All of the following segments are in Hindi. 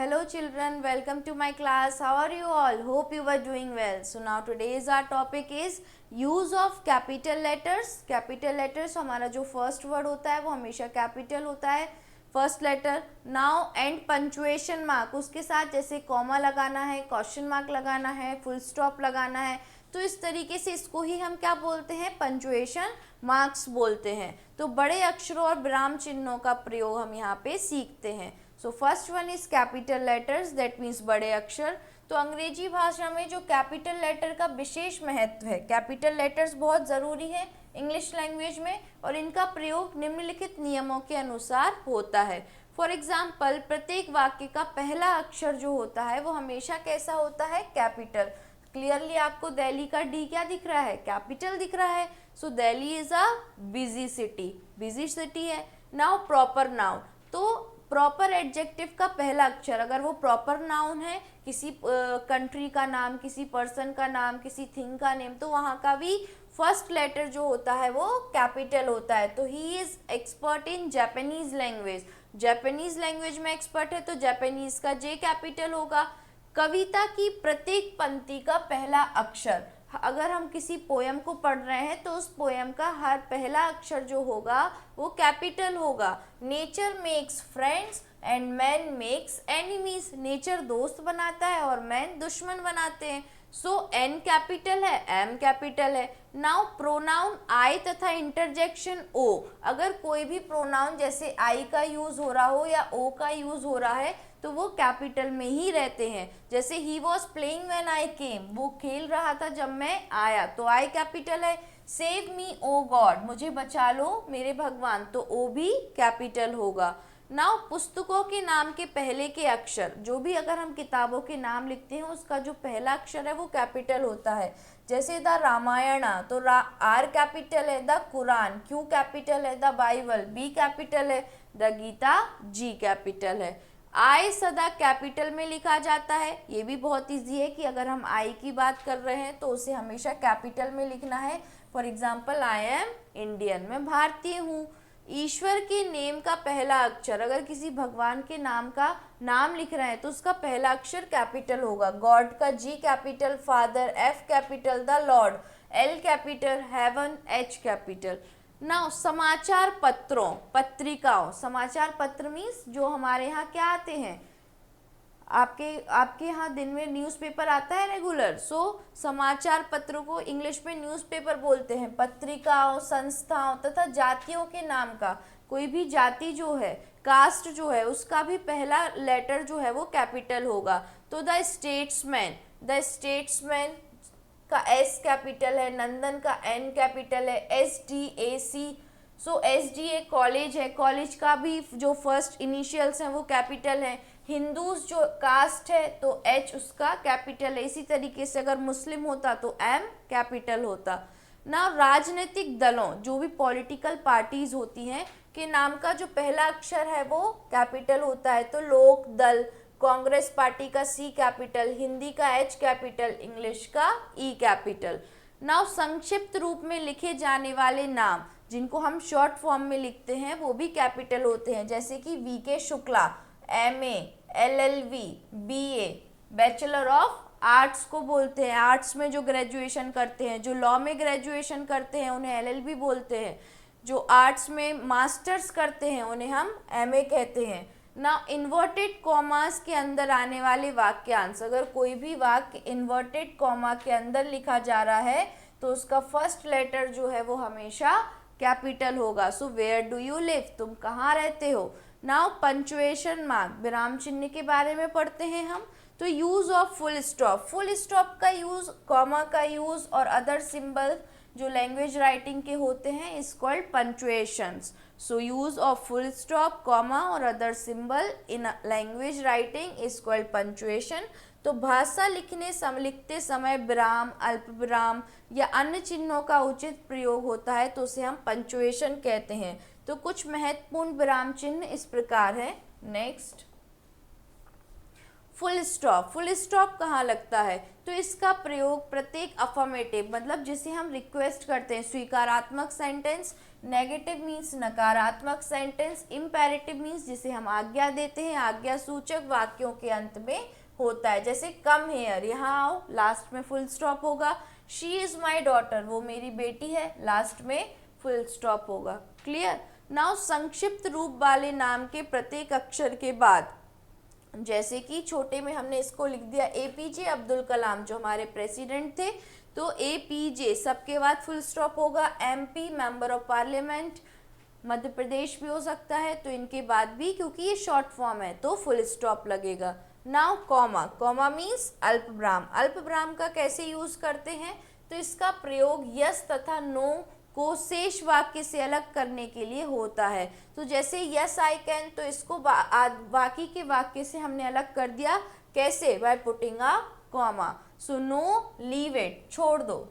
Hello children, welcome to my class. How are you all? Hope you are doing well. So now today's our topic is use of capital letters. Capital letters हमारा जो first word होता है वो हमेशा capital होता है, first letter. Now end punctuation mark, उसके साथ जैसे कॉमा लगाना है, क्वेश्चन मार्क लगाना है, फुल स्टॉप लगाना है, तो इस तरीके से इसको ही हम क्या बोलते हैं, पंचुएशन मार्क्स बोलते हैं. तो बड़े अक्षरों और विराम चिन्हों का प्रयोग हम यहाँ पे सीखते हैं. So first one is capital letters, that means बड़े अक्षर. तो अंग्रेजी भाषा में जो कैपिटल लेटर का विशेष महत्व है, कैपिटल लेटर्स बहुत ज़रूरी है इंग्लिश लैंग्वेज में और इनका प्रयोग निम्नलिखित नियमों के अनुसार होता है. फॉर एग्जाम्पल, प्रत्येक वाक्य का पहला अक्षर जो होता है वो हमेशा कैसा होता है, कैपिटल. क्लियरली आपको दिल्ली का डी क्या दिख रहा है, कैपिटल दिख रहा है. So Delhi is a busy city, busy city है. नाउ प्रॉपर नाउन, तो प्रॉपर एडजेक्टिव का पहला अक्षर अगर वो प्रॉपर नाउन है, किसी कंट्री का नाम, किसी पर्सन का नाम, किसी थिंग का नेम, तो वहाँ का भी फर्स्ट लेटर जो होता है वो कैपिटल होता है. तो he is expert in Japanese language, Japanese language में एक्सपर्ट है तो जापानीज का जे कैपिटल होगा. कविता की प्रत्येक पंक्ति का पहला अक्षर, अगर हम किसी पोयम को पढ़ रहे हैं तो उस पोयम का हर पहला अक्षर जो होगा वो कैपिटल होगा. Nature makes friends and man makes enemies, nature दोस्त बनाता है और मैन दुश्मन बनाते हैं. सो एन कैपिटल है, एम कैपिटल है. नाउ प्रोनाउन आई तथा इंटरजेक्शन ओ, अगर कोई भी प्रोनाउन जैसे आई का यूज हो रहा हो या ओ का यूज हो रहा है तो वो कैपिटल में ही रहते हैं. जैसे ही was playing when I came, वो खेल रहा था जब मैं आया, तो आई कैपिटल है. सेव मी ओ गॉड, मुझे बचा लो मेरे भगवान, तो ओ भी कैपिटल होगा. नाउ पुस्तकों के नाम के पहले के अक्षर, जो भी अगर हम किताबों के नाम लिखते हैं उसका जो पहला अक्षर है वो कैपिटल होता है. जैसे द रामायण, तो आर कैपिटल है. द कुरान, क्यू कैपिटल है. द बाइबल, बी कैपिटल है. द गीता, जी कैपिटल है. आई सदा कैपिटल में लिखा जाता है. ये भी बहुत इजी है कि अगर हम आई की बात कर रहे हैं तो उसे हमेशा कैपिटल में लिखना है. For example, I am Indian, मैं भारतीय हूँ. ईश्वर के नेम का पहला अक्षर, अगर किसी भगवान के नाम का नाम लिख रहे हैं तो उसका पहला अक्षर कैपिटल होगा. गॉड का G capital, father F capital, the Lord L capital, heaven H capital. Now समाचार पत्रों, पत्रिकाओं, समाचार पत्र मीन्स जो हमारे यहाँ क्या आते हैं, आपके यहाँ दिन में न्यूज़पेपर आता है रेगुलर. सो समाचार पत्रों को इंग्लिश में न्यूज़पेपर बोलते हैं. पत्रिकाओं, संस्थाओं तथा जातियों के नाम का, कोई भी जाति जो है, कास्ट जो है, उसका भी पहला लेटर जो है वो कैपिटल होगा. तो द स्टेट्समैन, द स्टेट्समैन का एस कैपिटल है. नंदन का एन कैपिटल है. S D A C, so S D A college है, कॉलेज का भी जो फर्स्ट इनिशियल्स हैं वो कैपिटल है. हिंदूज जो कास्ट है तो एच उसका कैपिटल है. इसी तरीके से अगर मुस्लिम होता तो एम कैपिटल होता. ना राजनीतिक दलों, जो भी पॉलिटिकल पार्टीज होती हैं, के नाम का जो पहला अक्षर है वो कैपिटल होता है. तो लोक दल, कांग्रेस पार्टी का सी कैपिटल, हिंदी का एच कैपिटल, इंग्लिश का ई कैपिटल. नाउ संक्षिप्त रूप में लिखे जाने वाले नाम, जिनको हम शॉर्ट फॉर्म में लिखते हैं, वो भी कैपिटल होते हैं. जैसे कि वी के Shukla, MA, LLB, BA, bachelor of arts को बोलते हैं. आर्ट्स में जो ग्रेजुएशन करते हैं, जो लॉ में ग्रेजुएशन करते हैं उन्हें LLB बोलते हैं. जो आर्ट्स में मास्टर्स करते हैं उन्हें हम MA कहते हैं. ना इन्वर्टेड कॉमास के अंदर आने वाले वाक्यांश, अगर कोई भी वाक्य इन्वर्टेड कॉमा के अंदर लिखा जा रहा है तो उसका फर्स्ट लेटर जो है वो हमेशा कैपिटल होगा. So where do you live, तुम कहाँ रहते हो. नाउ पंचुएशन मार्क, विराम चिन्ह के बारे में पढ़ते हैं हम. तो use of full stop, full stop का यूज, कॉमा का यूज और अदर सिंबल जो लैंग्वेज राइटिंग के होते हैं is called punctuations. So use of full stop, comma और other symbol in language writing is called punctuation. तो भाषा लिखते समय विराम, अल्प विराम या अन्य चिन्हों का उचित प्रयोग होता है तो उसे हम पंचुएशन कहते हैं. तो कुछ महत्वपूर्ण विराम चिन्ह इस प्रकार है. Next, full stop. Full stop कहाँ लगता है, तो इसका प्रयोग प्रत्येक अफर्मेटिव, मतलब जिसे हम रिक्वेस्ट करते हैं, स्वीकारात्मक सेंटेंस नेगेटिव मीन्स नकारात्मक सेंटेंस, इम्पेरेटिव मीन्स जिसे हम आज्ञा देते हैं, आज्ञा सूचक वाक्यों के अंत में होता है। जैसे कम हेयर, यहाँ आओ, लास्ट में फुल स्टॉप होगा। शी इज माई डॉटर, वो मेरी बेटी है, लास्ट में फुल स्टॉप होगा। क्लियर। नाउ संक्षिप्त रूप वाले नाम के प्रत्येक अक्षर के बाद, जैसे कि छोटे में हमने इसको लिख दिया एपीजे अब्दुल कलाम जो हमारे प्रेसिडेंट थे, तो एपीजे सबके बाद फुल स्टॉप होगा। MP member of parliament, Madhya Pradesh भी हो सकता है, तो इनके बाद भी क्योंकि ये शॉर्ट फॉर्म है तो फुल स्टॉप लगेगा। नाउ कॉमा, कॉमा मीन्स अल्पविराम। अल्पविराम का कैसे यूज करते हैं, तो इसका प्रयोग यस तथा नो को शेष वाक्य से अलग करने के लिए होता है। तो जैसे यस आई कैन, तो इसको बाकी के वाक्य से हमने अलग कर दिया, कैसे, by putting a comma. So no leave it, छोड़ दो,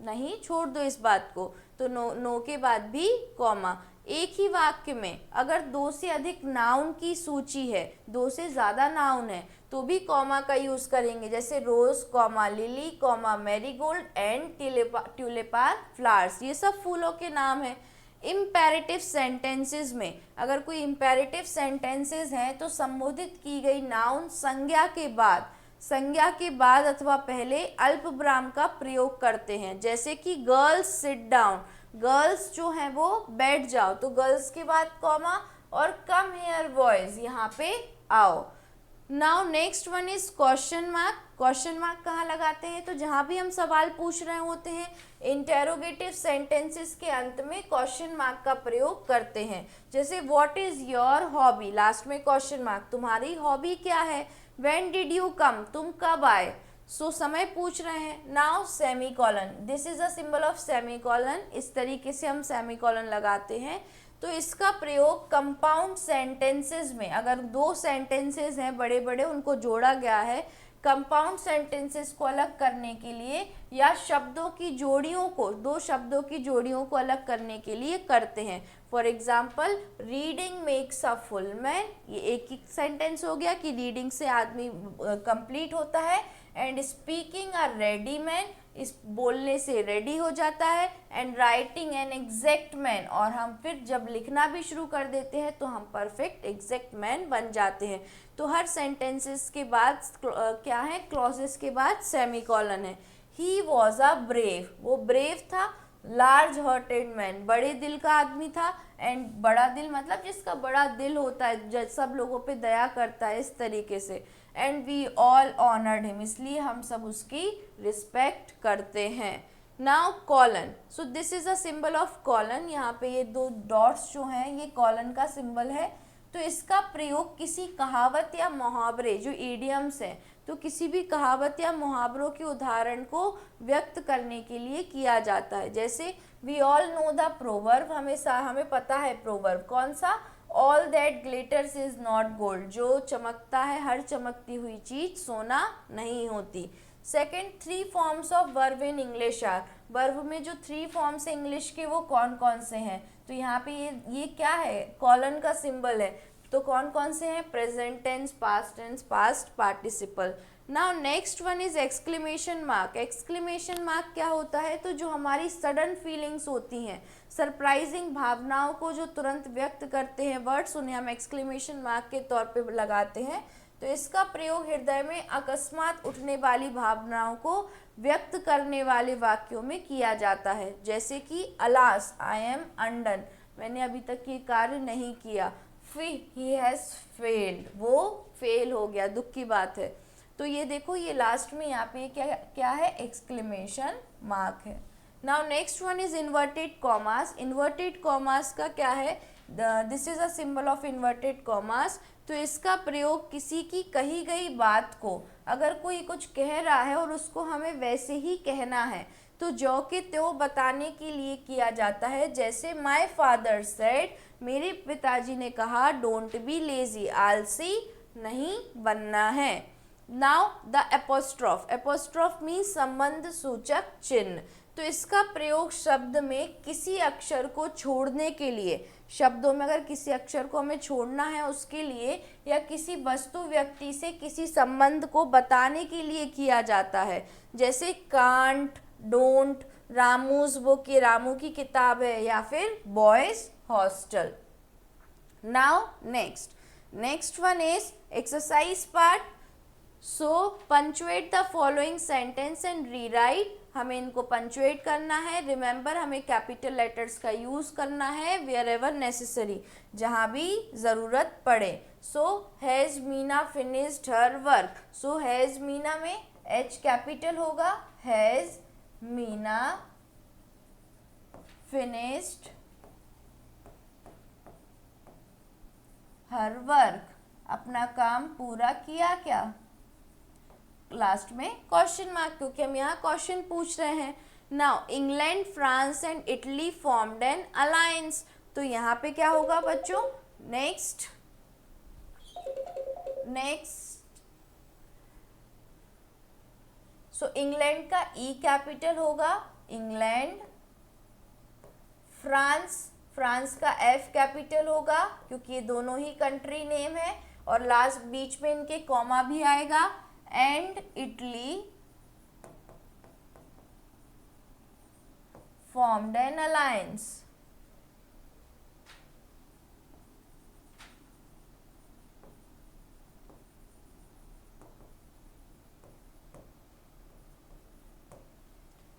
नहीं छोड़ दो इस बात को, तो नो के बाद भी कॉमा। एक ही वाक्य में अगर दो से अधिक नाउन की सूची है, दो से ज़्यादा नाउन है, तो भी कॉमा का यूज करेंगे। जैसे rose comma lily comma marigold and tulipa flowers, ये सब फूलों के नाम हैं। इम्पेरेटिव सेंटेंसेस में अगर कोई इम्पेरेटिव सेंटेंसेस हैं तो संबोधित की गई नाउन संज्ञा के बाद अथवा पहले अल्पविराम का प्रयोग करते हैं। जैसे कि गर्ल्स सिट डाउन, गर्ल्स जो हैं वो बैठ जाओ, तो गर्ल्स के बाद कॉमा, और कम हेयर बॉयज, यहाँ पे आओ। Now next one is question mark. Question mark कहाँ लगाते हैं, तो जहाँ भी हम सवाल पूछ रहे होते हैं इंटेरोगेटिव सेंटेंसेस के अंत में क्वेश्चन मार्क का प्रयोग करते हैं। जैसे what is your hobby, last में क्वेश्चन मार्क, तुम्हारी हॉबी क्या है। व्हेन डिड यू कम, तुम कब आए, सो समय पूछ रहे हैं। Now semi colon, this is a symbol of semi colon, इस तरीके से हम सेमी कॉलन लगाते हैं। तो इसका प्रयोग कंपाउंड सेंटेंसेस में, अगर दो सेंटेंसेस हैं बड़े बड़े, उनको जोड़ा गया है, कंपाउंड सेंटेंसेस को अलग करने के लिए, या शब्दों की जोड़ियों को, दो शब्दों की जोड़ियों को अलग करने के लिए करते हैं। For example, reading makes a full man, ये एक ही सेंटेंस हो गया कि रीडिंग से आदमी कंप्लीट होता है। And speaking a ready man, इस बोलने से रेडी हो जाता है। And writing an exact man, और हम फिर जब लिखना भी शुरू कर देते हैं तो हम परफेक्ट एग्जैक्ट मैन बन जाते हैं। तो हर सेंटेंसेस के बाद क्या है, क्लॉजेस के बाद सेमी कॉलन है। ही वॉज अ ब्रेव, वो ब्रेव था। लार्ज हार्टेड मैन, बड़े दिल का आदमी था। एंड बड़ा दिल मतलब जिसका बड़ा दिल होता है, जो सब लोगों पे दया करता है, इस तरीके से। And we all honoured him, इसलिए हम सब उसकी रिस्पेक्ट करते हैं। Now colon, so this is a symbol of colon, यहाँ पे ये दो डॉट्स जो हैं ये कॉलन का सिंबल है। तो इसका प्रयोग किसी कहावत या मुहावरे, जो ईडियम्स हैं, तो किसी भी कहावत या मुहावरों के उदाहरण को व्यक्त करने के लिए किया जाता है। जैसे we all know the proverb, हमें पता है प्रोवर्ब कौन सा, all that glitters is not gold, जो चमकता है, हर चमकती हुई चीज सोना नहीं होती। Second, 3 forms of verb in English are, verb में जो 3 फॉर्म्स है इंग्लिश के वो कौन कौन से हैं, तो यहाँ पे ये क्या है, कॉलन का सिंबल है। तो कौन कौन से हैं, present tense, past participle. Now next one is exclamation mark. Exclamation mark क्या होता है, तो जो हमारी सडन फीलिंग्स होती हैं, सरप्राइजिंग भावनाओं को जो तुरंत व्यक्त करते हैं वर्ड्स, उन्हें हम एक्सक्लेमेशन मार्क के तौर पे लगाते हैं। तो इसका प्रयोग हृदय में अकस्मात उठने वाली भावनाओं को व्यक्त करने वाले वाक्यों में किया जाता है। जैसे कि अलास आई एम अनडन, मैंने अभी तक ये कार्य नहीं किया। ही हैज़ फेल्ड, वो फेल हो गया, दुख की बात है। तो ये देखो, ये लास्ट में यहाँ पे क्या है, एक्सक्लेमेशन मार्क है। Now next one is inverted commas. Inverted commas का क्या है, this is a symbol of inverted commas. तो इसका प्रयोग किसी की कही गई बात को, अगर कोई कुछ कह रहा है और उसको हमें वैसे ही कहना है, तो जो के त्यों बताने के लिए किया जाता है। जैसे माय फादर सेड, मेरे पिताजी ने कहा, डोंट बी लेजी, आलसी नहीं बनना है। Now the apostrophe. Apostrophe means संबंध सूचक चिन्ह। तो इसका प्रयोग शब्द में किसी अक्षर को छोड़ने के लिए, शब्दों में अगर किसी अक्षर को हमें छोड़ना है उसके लिए, या किसी वस्तु व्यक्ति से किसी संबंध को बताने के लिए किया जाता है। जैसे कांट, डोंट, रामूज बुक, ये रामू की किताब है, या फिर boys hostel. Now next one is exercise part. So punctuate the following sentence and rewrite. हमें इनको पंचुएट करना है. रिमेंबर, हमें कैपिटल लेटर्स का यूज करना है वेयर एवर नेसेसरी, जहाँ भी ज़रूरत पड़े. So has Meena finished her work. So has Meena में एच कैपिटल होगा. Has Meena finished her work. अपना काम पूरा किया क्या. लास्ट में क्वेश्चन मार्क, क्योंकि हम यहाँ क्वेश्चन पूछ रहे हैं. Now England, France and Italy formed an alliance. तो यहाँ पे क्या होगा बच्चों. नेक्स्ट सो इंग्लैंड का ई कैपिटल होगा. इंग्लैंड. फ्रांस का एफ कैपिटल होगा, क्योंकि ये दोनों ही कंट्री नेम है. और लास्ट बीच में इनके कॉमा भी आएगा. And Italy formed an alliance.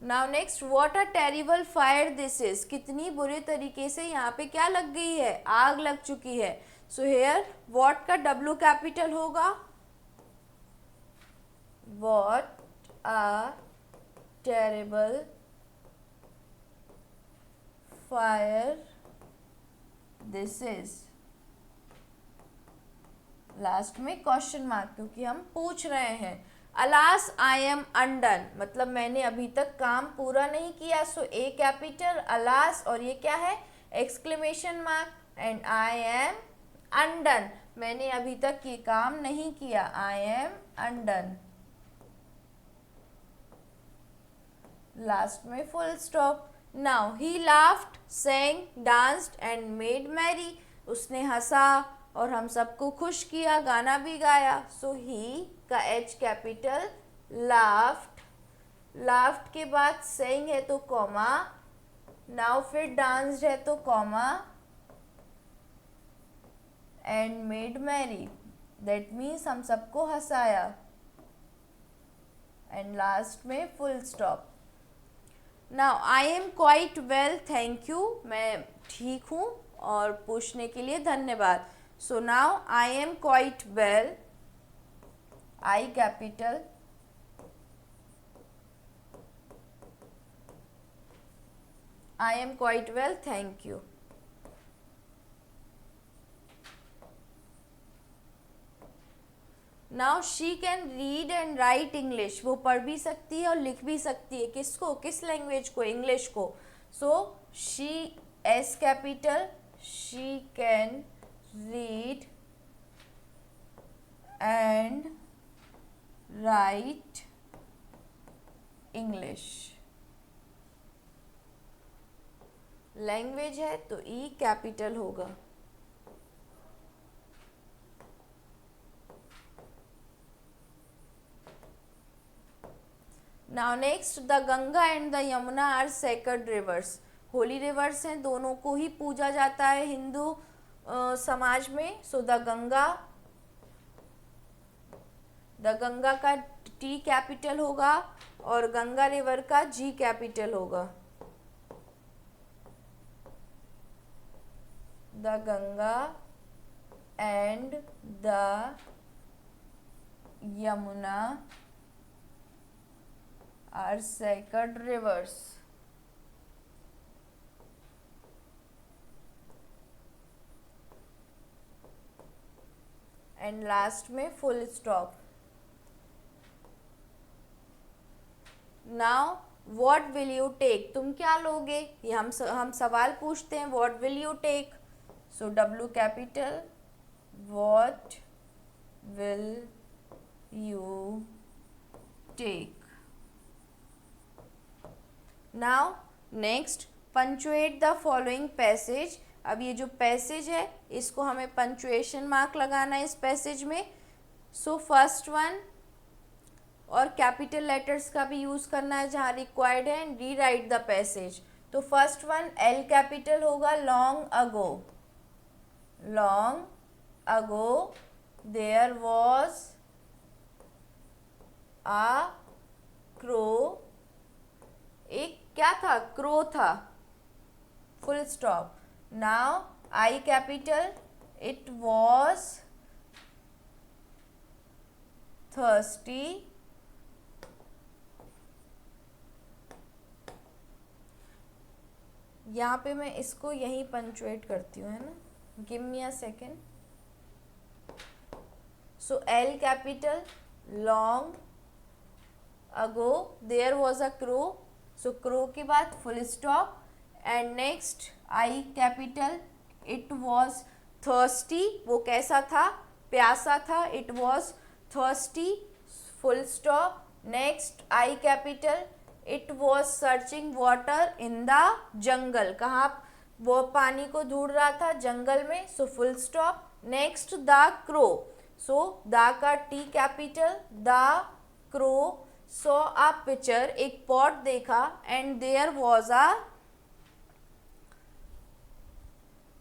Now next, what a terrible fire this is. कितनी बुरे तरीके से यहाँ पे क्या लग गई है, आग लग चुकी है. So here what का W कैपिटल होगा. What a terrible fire this is. Last में क्वेश्चन मार्क, क्योंकि हम पूछ रहे हैं. अलास आई एम अनडन, मतलब मैंने अभी तक काम पूरा नहीं किया. सो ए कैपिटल, अलास, और ये क्या है, exclamation mark. And I am undone, मैंने अभी तक ये काम नहीं किया. I am undone. लास्ट में full stop. Now he laughed, sang, danced and made merry. उसने हंसा और हम सबको खुश किया, गाना भी गाया. सो ही का एच कैपिटल. लाफ्ड के बाद sang है तो कॉमा. नाउ फिर danced है तो comma. And made merry, that means हम सबको हंसाया. एंड लास्ट में full stop. Now I am quite well, thank you, मैं ठीक हूँ और पूछने के लिए धन्यवाद. So now I am quite well, I capital. I am quite well, thank you. Now she can read and write English. वो पढ़ भी सकती है और लिख भी सकती है. किसको, किस लैंग्वेज को, इंग्लिश को. So she, S capital, she can read and write English. Language है तो ई कैपिटल होगा. Now next, the Ganga and the Yamuna are sacred rivers. Holy rivers हैं, दोनों को ही पूजा जाता है हिंदू समाज में. सो द गंगा का टी कैपिटल होगा और गंगा रिवर का जी कैपिटल होगा. The Ganga and the Yamuna are sacred rivers. And last में full stop. Now what will you take, तुम क्या लोगे, ये हम सवाल पूछते हैं. What will you take. So W capital. What will you take. Now next, punctuate the following passage. अब ये जो पैसेज है इसको हमें पंचुएशन मार्क लगाना है इस पैसेज में. सो फर्स्ट वन, और कैपिटल लेटर्स का भी यूज़ करना है जहाँ रिक्वायर्ड है, and rewrite the passage. तो फर्स्ट वन एल कैपिटल होगा, long ago, long ago there was a crow, एक क्या था, क्रो था, full stop. Now I capital, it was thirsty, यहाँ पे मैं इसको यहीं पंचुएट करती हूँ, है ना, give me a second. So L capital, long ago there was a crow, so crow के बाद full stop, and next I capital, it was thirsty, वो कैसा था, प्यासा था, it was thirsty, full stop. Next I capital, it was searching water in the jungle, कहाँ वो पानी को ढूंढ रहा था, जंगल में, so full stop. Next the crow, so the का T capital, the crow saw a picture, एक पॉट देखा, एंड देयर वॉज अ,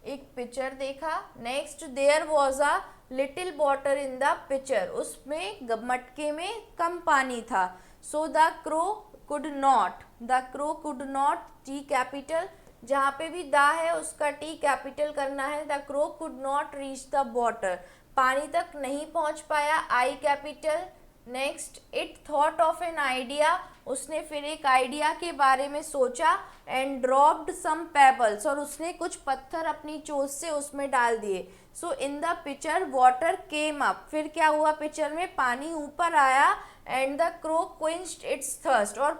एक पिक्चर देखा। Next there was a little water in the picture, उसमें मटके में कम पानी था। So the crow could not, the crow could not, T capital, जहाँ पे भी द है उसका टी कैपिटल करना है। The crow could not reach the water, पानी तक नहीं पहुँच पाया, आई capital. Next it thought of an idea, उसने फिर एक आइडिया के बारे में सोचा, एंड ड्रॉप्ड सम पेबल्स, और उसने कुछ पत्थर अपनी चोंच से उसमें डाल दिए। So in the picture water came up, फिर क्या हुआ, पिक्चर में पानी ऊपर आया, and the crow quenched its thirst, और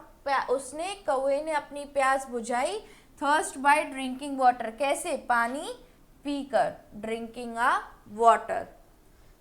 उसने, कौवे ने अपनी प्यास बुझाई, थर्स्ट बाय ड्रिंकिंग वाटर, कैसे, पानी पीकर, ड्रिंकिंग अ वाटर।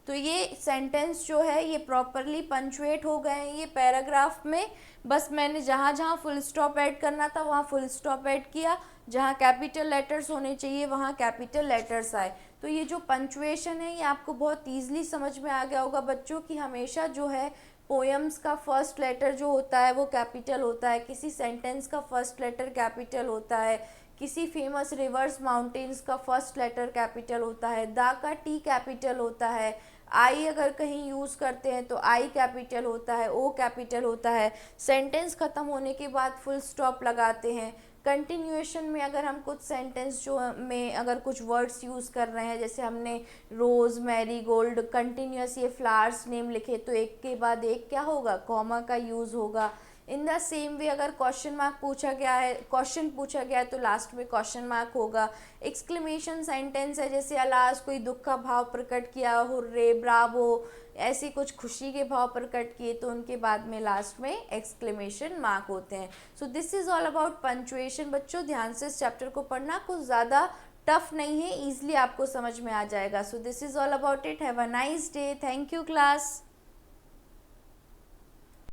तो ये सेंटेंस जो है ये प्रॉपरली पंचुएट हो गए हैं ये पैराग्राफ में। बस मैंने जहाँ जहाँ फुल स्टॉप ऐड करना था वहाँ फुल स्टॉप ऐड किया, जहाँ कैपिटल लेटर्स होने चाहिए वहाँ कैपिटल लेटर्स आए। तो ये जो पंचुएशन है ये आपको बहुत ईजिली समझ में आ गया होगा बच्चों की हमेशा जो है पोएम्स का फर्स्ट लेटर जो होता है वो कैपिटल होता है, किसी सेंटेंस का फर्स्ट लेटर कैपिटल होता है, किसी फेमस रिवर्स माउंटेन्स का फर्स्ट लेटर कैपिटल होता है, द का टी कैपिटल होता है, आई अगर कहीं यूज़ करते हैं तो आई कैपिटल होता है, ओ कैपिटल होता है, सेंटेंस ख़त्म होने के बाद फुल स्टॉप लगाते हैं। कंटिन्यूएशन में अगर हम कुछ सेंटेंस जो में अगर कुछ वर्ड्स यूज़ कर रहे हैं, जैसे हमने रोज़, मैरी गोल्ड, कंटिन्यूस ये फ्लावर्स नेम लिखे, तो एक के बाद एक क्या होगा, कॉमा का यूज़ होगा। इन द सेम वे अगर क्वेश्चन मार्क पूछा गया है, क्वेश्चन पूछा गया है तो लास्ट में क्वेश्चन मार्क होगा। एक्सक्लेमेशन सेंटेंस है, जैसे अलास कोई दुख का भाव प्रकट किया, हुर्रे, ब्रावो, ऐसी कुछ खुशी के भाव प्रकट किए तो उनके बाद में लास्ट में एक्सक्लेमेशन मार्क होते हैं। So this is all about punctuation. बच्चों ध्यान से इस चैप्टर को पढ़ना, कुछ ज़्यादा टफ नहीं है, ईजिली आपको समझ में आ जाएगा। So this is all about it. Have a nice day. Thank you class.